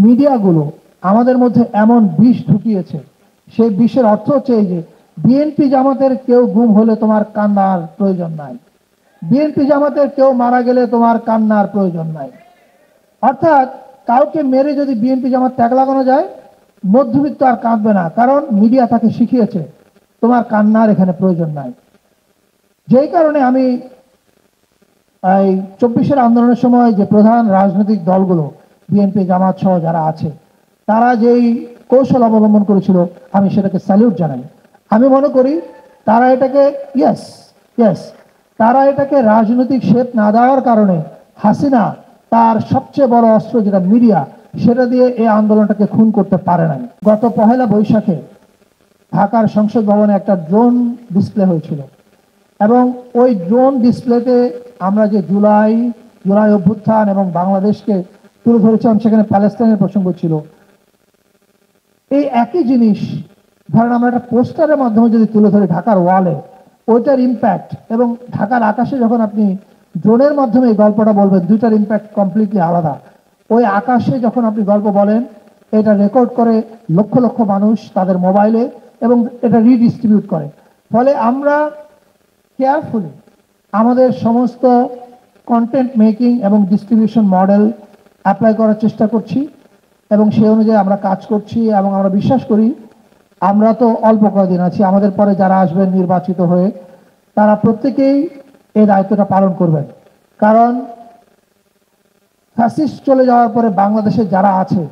মিডিয়াগুলো আমাদের মধ্যে এমন বিষ ঢুকিয়েছে, সেই বিষের অর্থ হচ্ছে এই যে বিএনপি জামাতের কেউ গুম হলে তোমার কান্নার প্রয়োজন নাই, বিএনপি জামাতের কেউ মারা গেলে তোমার কান্নার প্রয়োজন নাই। অর্থাৎ কাউকে মেরে যদি বিএনপি জামাত ট্যাগ লাগানো যায়, মধ্যবিত্ত আর কাঁদবে না, কারণ মিডিয়া তাকে শিখিয়েছে তোমার কান্নার এখানে প্রয়োজন নাই। যেই কারণে আমি এই 24-এর আন্দোলনের সময় যে প্রধান রাজনৈতিক দলগুলো বিএনপি জামাত সহ যারা আছে তারা যেই কৌশল অবলম্বন করেছিল, আমি সেটাকে স্যালিউট জানাই। আমি মনে করি তারা এটাকে তারা এটাকে রাজনৈতিক শেপ না দেওয়ার কারণে হাসিনা তার সবচেয়ে বড় অস্ত্র যেটা মিডিয়া, সেটা দিয়ে এই আন্দোলনটাকে খুন করতে পারে নাই। গত পহেলা বৈশাখে ঢাকার সংসদ ভবনে একটা ড্রোন ডিসপ্লে হয়েছিল, এবং ওই ড্রোন ডিসপ্লেতে আমরা যে জুলাই অভ্যুত্থান এবং বাংলাদেশকে তুলে ধরেছিলাম, সেখানে প্যালেস্টাইনের প্রসঙ্গ ছিল। এই একই জিনিস ধরেন আমরা একটা পোস্টারের মাধ্যমে যদি তুলে ধরি ঢাকার ওয়ালে, ওইটার ইম্প্যাক্ট এবং ঢাকার আকাশে যখন আপনি ড্রোনের মাধ্যমে এই গল্পটা বলবেন, দুইটার ইম্প্যাক্ট কমপ্লিটলি আলাদা। ওই আকাশে যখন আপনি গল্প বলেন, এটা রেকর্ড করে লক্ষ লক্ষ মানুষ তাদের মোবাইলে, এবং এটা রিডিস্ট্রিবিউট করে। ফলে আমরা কেয়ারফুলি আমাদের সমস্ত কন্টেন্ট মেকিং এবং ডিস্ট্রিবিউশন মডেল অ্যাপ্লাই করার চেষ্টা করছি, এবং সেই অনুযায়ী আমরা কাজ করছি। এবং আমরা বিশ্বাস করি আমরা তো অল্প কয়েকদিন আছি, আমাদের পরে যারা আসবেন নির্বাচিত হয়ে, তারা প্রত্যেকেই এই দায়িত্বটা পালন করবেন। কারণ ফ্যাসিস্ট চলে যাওয়ার পরে বাংলাদেশে যারা আছে,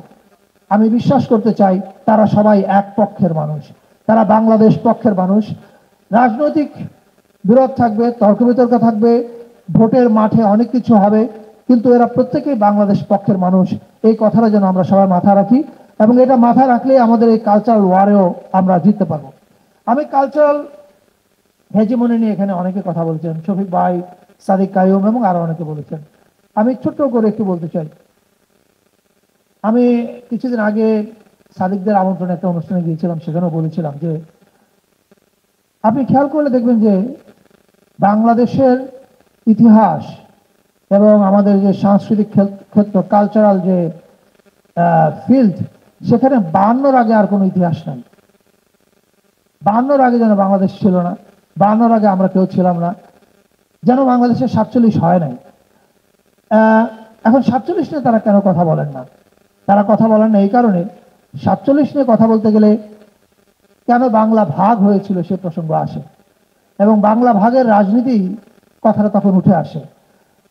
আমি বিশ্বাস করতে চাই তারা সবাই এক পক্ষের মানুষ, তারা বাংলাদেশ পক্ষের মানুষ। রাজনৈতিক বিরোধ থাকবে, তর্ক বিতর্ক থাকবে, ভোটের মাঠে অনেক কিছু হবে, কিন্তু এরা প্রত্যেকেই বাংলাদেশ পক্ষের মানুষ। এই কথাটা যেন আমরা সবাই মাথায় রাখি, এবং এটা মাথায় রাখলে আমাদের এই কালচারাল ওয়ারেও আমরা জিততে পারবো। আমি কালচারাল হেজিমনি নিয়ে এখানে অনেকে কথা বলছেন, শফিক ভাই, সাদিক কায়ুম এবং আরো অনেকে বলেছেন। আমি ছোট্ট করে একটু বলতে চাই। আমি কিছুদিন আগে সাদিকদের আমন্ত্রণে একটা অনুষ্ঠানে গিয়েছিলাম, সেখানেও বলেছিলাম যে আপনি খেয়াল করলে দেখবেন যে বাংলাদেশের ইতিহাস এবং আমাদের যে সাংস্কৃতিক ক্ষেত্র, কালচারাল যে ফিল্ড, সেখানে 52-র আগে আর কোনো ইতিহাস নাই। 52-র আগে যেন বাংলাদেশ ছিল না, 52-র আগে আমরা কেউ ছিলাম না, যেন বাংলাদেশের 47 হয় নাই। এখন 47 নিয়ে তারা কেন কথা বলেন না? তারা কথা বলেন না এই কারণে, 47 নিয়ে কথা বলতে গেলে কেন বাংলা ভাগ হয়েছিল সে প্রসঙ্গ আসে, এবং বাংলা ভাগের রাজনীতি কথাটা তখন উঠে আসে।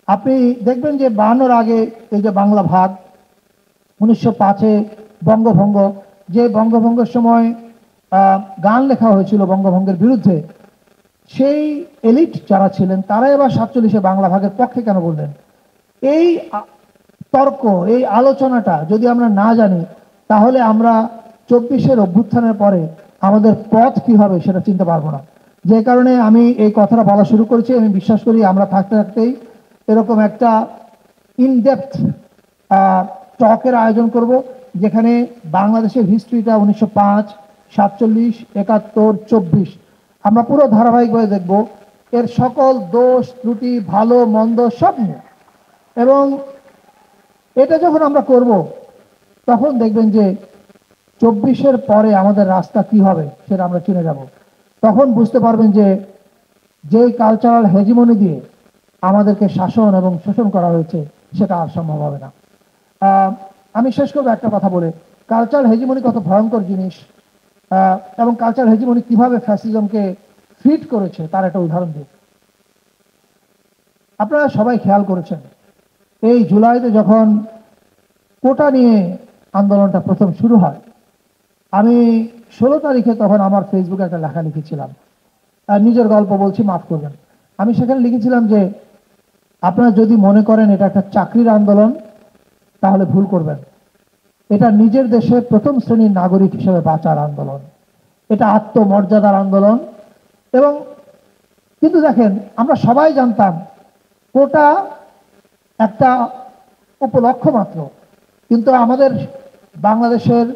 আপনি দেখবেন যে 52-র আগে এই যে বাংলা ভাগ, 1905-এ বঙ্গভঙ্গ, যে বঙ্গভঙ্গের সময় গান লেখা হয়েছিল বঙ্গভঙ্গের বিরুদ্ধে, সেই এলিট যারা ছিলেন তারা এবার 47-এ বাংলা ভাগের পক্ষে কেন বললেন? এই তর্ক, এই আলোচনাটা যদি আমরা না জানি, তাহলে আমরা 24-এর অভ্যুত্থানের পরে আমাদের পথ কি হবে সেটা চিনতে পারবো না। যে কারণে আমি এই কথাটা বলা শুরু করেছি। আমি বিশ্বাস করি আমরা থাকতে থাকতেই এরকম একটা ইনডেপথ টকের আয়োজন করব, যেখানে বাংলাদেশের হিস্ট্রিটা 1905, 47, 71, 24 আমরা পুরো ধারাবাহিকভাবে দেখব, এর সকল দোষ ত্রুটি, ভালো মন্দ সব নিয়ে। এবং এটা যখন আমরা করব, তখন দেখবেন যে 24-এর পরে আমাদের রাস্তা কি হবে সেটা আমরা চিনে যাব। তখন বুঝতে পারবেন যে যেই কালচারাল হেজিমনি দিয়ে আমাদেরকে শাসন এবং শোষণ করা হয়েছে, সেটা আর সম্ভব হবে না। আমি শেষ করবো একটা কথা বলে, কালচারাল হেজিমনি কত ভয়ঙ্কর জিনিস, এবং কালচারাল হেজিমনি কিভাবে ফ্যাসিজমকে ফিট করেছে তার একটা উদাহরণ দিই। আপনারা সবাই খেয়াল করেছেন, এই জুলাইতে যখন কোটা নিয়ে আন্দোলনটা প্রথম শুরু হয়, আমি 16 তারিখে তখন আমার ফেসবুকে একটা লেখা লিখেছিলাম, নিজের গল্প বলছি, মাফ করবেন। আমি সেখানে লিখেছিলাম যে আপনারা যদি মনে করেন এটা একটা চাকরির আন্দোলন, তাহলে ভুল করবেন। এটা নিজের দেশে প্রথম শ্রেণীর নাগরিক হিসেবে বাঁচার আন্দোলন, এটা আত্মমর্যাদার আন্দোলন। এবং কিন্তু দেখেন, আমরা সবাই জানতাম কোটা একটা উপলক্ষ মাত্র, কিন্তু আমাদের বাংলাদেশের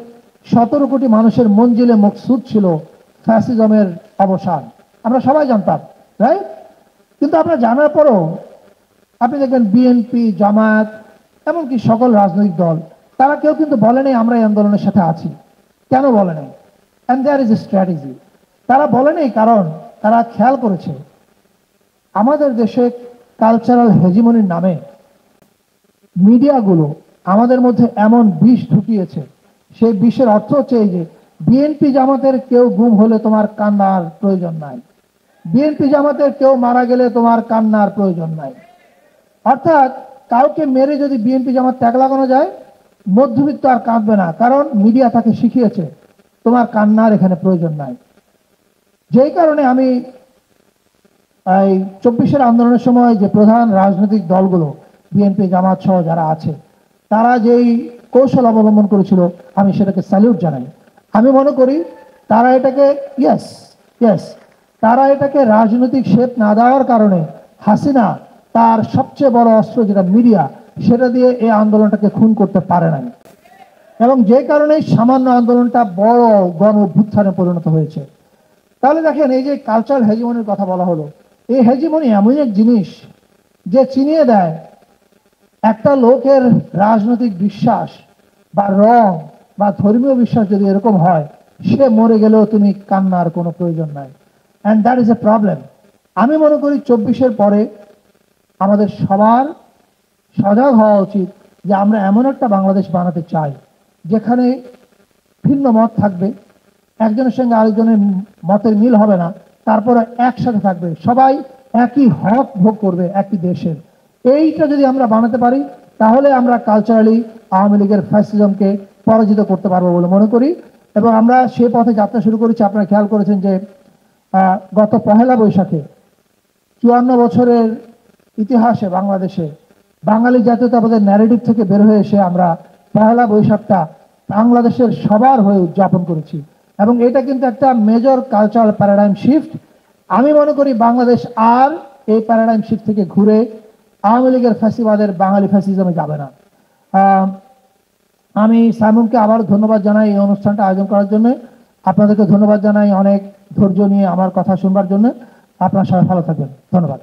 17 কোটি মানুষের মঞ্জিলে মকসুদ ছিল ফ্যাসিজমের অবসান। আমরা সবাই জানতাম, রাইট? কিন্তু আপনারা জানার পরও আপনি দেখবেন বিএনপি, জামায়াত, এমনকি সকল রাজনৈতিক দল তারা কেউ কিন্তু বলে নাই আমরা এই আন্দোলনের সাথে আছি। কেন বলে নাই? And there is a strategy. তারা বলে নাই কারণ তারা খেয়াল করেছে আমাদের দেশে কালচারাল হেজিমনির নামে মিডিয়াগুলো আমাদের মধ্যে এমন বিষ ঢুকিয়েছে, সেই বিষের অর্থ হচ্ছে এই যে বিএনপি জামাতের কেউ গুম হলে তোমার কান্নার প্রয়োজন নাই, বিএনপি জামাতের কেউ মারা গেলে তোমার কান্নার প্রয়োজন নাই। অর্থাৎ কাউকে মেরে যদি বিএনপি জামাত ট্যাগ লাগানো যায়, মধ্যবিত্ত আর কাঁদবে না, কারণ মিডিয়া তাকে শিখিয়েছে তোমার কান্নার এখানে প্রয়োজন নাই। যেই কারণে আমি এই 24-এর আন্দোলনের সময় যে প্রধান রাজনৈতিক দলগুলো বিএনপি জামাত সহ যারা আছে তারা যেই কৌশল অবলম্বন করেছিল আমি সেটাকে স্যালিউট জানাই। আমি মনে করি তারা এটাকে তারা এটাকে রাজনৈতিক শেপ না দেওয়ার কারণে হাসিনা তার সবচেয়ে বড় অস্ত্র যেটা মিডিয়া, সেটা দিয়ে এই আন্দোলনটাকে খুন করতে পারে নাই, এবং যে কারণে সামান্য আন্দোলনটা বড় গণ অভ্যুত্থানে পরিণত হয়েছে। তাহলে দেখেন, এই যে কালচারাল হেজিমনির কথা বলা হলো, এই হেজিমনি এমন এক জিনিস যে চিনিয়ে দেয় একটা লোকের রাজনৈতিক বিশ্বাস বা রং বা ধর্মীয় বিশ্বাস যদি এরকম হয়, সে মরে গেলেও তুমি কান্নার কোনো প্রয়োজন নাই। And that is a problem. আমি মনে করি 24-এর পরে আমাদের সবার সজাগ হওয়া উচিত যে আমরা এমন একটা বাংলাদেশ বানাতে চাই যেখানে ভিন্ন মত থাকবে, একজনের সঙ্গে আরেকজনের মতের মিল হবে না, তারপরে একসাথে থাকবে, সবাই একই হক ভোগ করবে একই দেশের। এইটা যদি আমরা বানাতে পারি তাহলে আমরা কালচারালি আওয়ামী লীগের ফ্যাসিজমকে পরাজিত করতে পারবো বলে মনে করি, এবং আমরা সে পথে যাত্রা শুরু করেছি। আপনারা খেয়াল করেছেন যে গত পহেলা বৈশাখে 54 বছরের ইতিহাসে বাংলাদেশে বাঙালি জাতীয়তাবাদের ন্যারেটিভ থেকে বের হয়ে এসে আমরা পহেলা বৈশাখটা বাংলাদেশের সবার হয়ে উদযাপন করেছি, এবং এটা কিন্তু একটা মেজর কালচারাল প্যারাডাইম শিফট। আমি মনে করি বাংলাদেশ আর এই প্যারাডাইম শিফট থেকে ঘুরে আওয়ামী লীগের ফ্যাসিবাদের বাঙালি ফ্যাসিজমে যাবে না। আমি সাইমনকে আবার ধন্যবাদ জানাই এই অনুষ্ঠানটা আয়োজন করার জন্য। আপনাদেরকে ধন্যবাদ জানাই অনেক ধৈর্য নিয়ে আমার কথা শুনবার জন্য। আপনারা সবাই ভালো থাকবেন। ধন্যবাদ।